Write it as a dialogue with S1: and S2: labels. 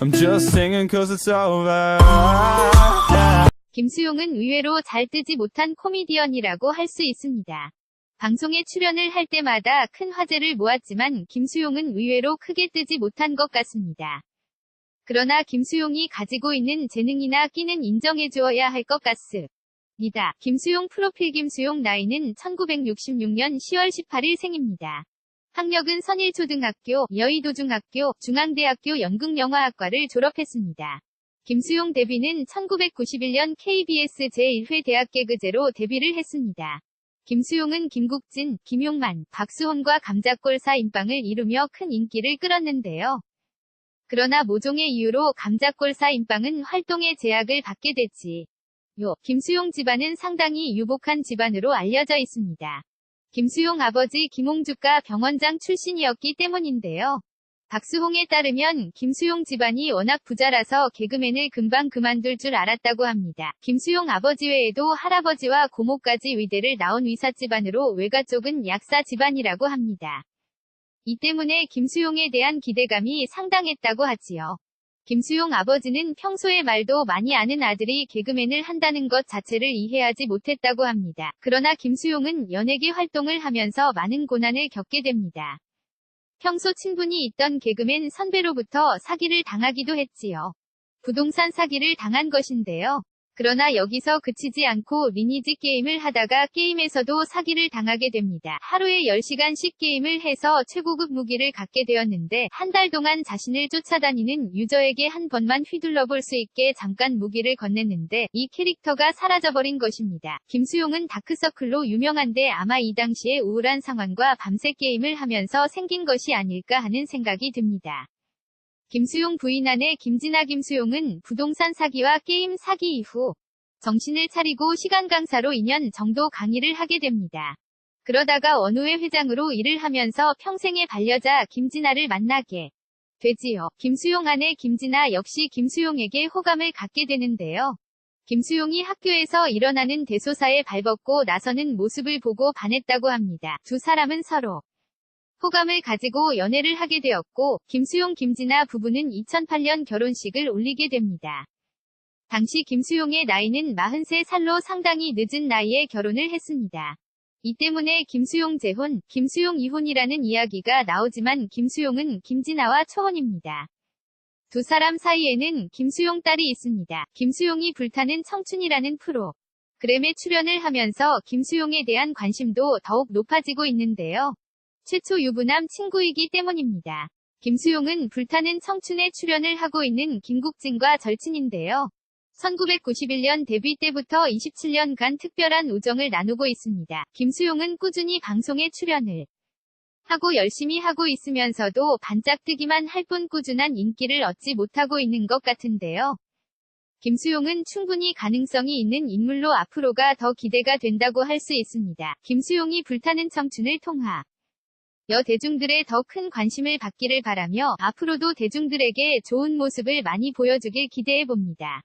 S1: I'm just singing cause it's over.
S2: 김수용은 의외로 잘 뜨지 못한 코미디언이라고 할 수 있습니다. 방송에 출연을 할 때마다 큰 화제를 모았지만 김수용은 의외로 크게 뜨지 못한 것 같습니다. 그러나 김수용이 가지고 있는 재능이나 끼는 인정해주어야 할 것 같습니다. 김수용 프로필. 김수용 나이는 1966년 10월 18일 생입니다. 학력은 선일초등학교, 여의도중학교, 중앙대학교 연극영화학과를 졸업했습니다. 김수용 데뷔는 1991년 KBS 제1회 대학개그제로 데뷔를 했습니다. 김수용은 김국진, 김용만, 박수홍과 감자골 사인방을 이루며 큰 인기를 끌었는데요. 그러나 모종의 이유로 감자골 사인방은 활동에 제약을 받게 됐지요. 김수용 집안은 상당히 유복한 집안으로 알려져 있습니다. 김수용 아버지 김홍주가 병원장 출신이었기 때문인데요. 박수홍에 따르면 김수용 집안이 워낙 부자라서 개그맨을 금방 그만둘 줄 알았다고 합니다. 김수용 아버지 외에도 할아버지와 고모까지 위대를 나온 위사 집안으로 외가 쪽은 약사 집안이라고 합니다. 이 때문에 김수용에 대한 기대감이 상당했다고 하지요. 김수용 아버지는 평소에 말도 많이 아는 아들이 개그맨을 한다는 것 자체를 이해하지 못했다고 합니다. 그러나 김수용은 연예계 활동을 하면서 많은 고난을 겪게 됩니다. 평소 친분이 있던 개그맨 선배로부터 사기를 당하기도 했지요. 부동산 사기를 당한 것인데요. 그러나 여기서 그치지 않고 리니지 게임을 하다가 게임에서도 사기를 당하게 됩니다. 하루에 10시간씩 게임을 해서 최고급 무기를 갖게 되었는데 한 달 동안 자신을 쫓아다니는 유저에게 한 번만 휘둘러 볼 수 있게 잠깐 무기를 건넸는데 이 캐릭터가 사라져버린 것입니다. 김수용은 다크서클로 유명한데 아마 이 당시의 우울한 상황과 밤새 게임을 하면서 생긴 것이 아닐까 하는 생각이 듭니다. 김수용 부인 아내 김진아. 김수용은 부동산 사기와 게임 사기 이후 정신을 차리고 시간 강사로 2년 정도 강의를 하게 됩니다. 그러다가 원우회 회장으로 일을 하면서 평생의 반려자 김진아를 만나게 되지요. 김수용 아내 김진아 역시 김수용에게 호감을 갖게 되는데요. 김수용이 학교에서 일어나는 대소사에 발벗고 나서는 모습을 보고 반했다고 합니다. 두 사람은 서로 호감을 가지고 연애를 하게 되었고 김수용 김진아 부부는 2008년 결혼식을 올리게 됩니다. 당시 김수용의 나이는 43살로 상당히 늦은 나이에 결혼을 했습니다. 이 때문에 김수용 재혼, 김수용 이혼이라는 이야기가 나오지만 김수용은 김진아와 초혼입니다. 두 사람 사이에는 김수용 딸이 있습니다. 김수용이 불타는 청춘이라는 프로그램에 출연을 하면서 김수용에 대한 관심도 더욱 높아지고 있는데요. 최초 유부남 친구이기 때문입니다. 김수용은 불타는 청춘에 출연을 하고 있는 김국진과 절친인데요. 1991년 데뷔 때부터 27년간 특별한 우정을 나누고 있습니다. 김수용은 꾸준히 방송에 출연을 하고 열심히 하고 있으면서도 반짝뜨기만 할 뿐 꾸준한 인기를 얻지 못하고 있는 것 같은데요. 김수용은 충분히 가능성이 있는 인물로 앞으로가 더 기대가 된다고 할 수 있습니다. 김수용이 불타는 청춘을 통하 대중들의 더 큰 관심을 받기를 바라며 앞으로도 대중들에게 좋은 모습을 많이 보여주길 기대해 봅니다.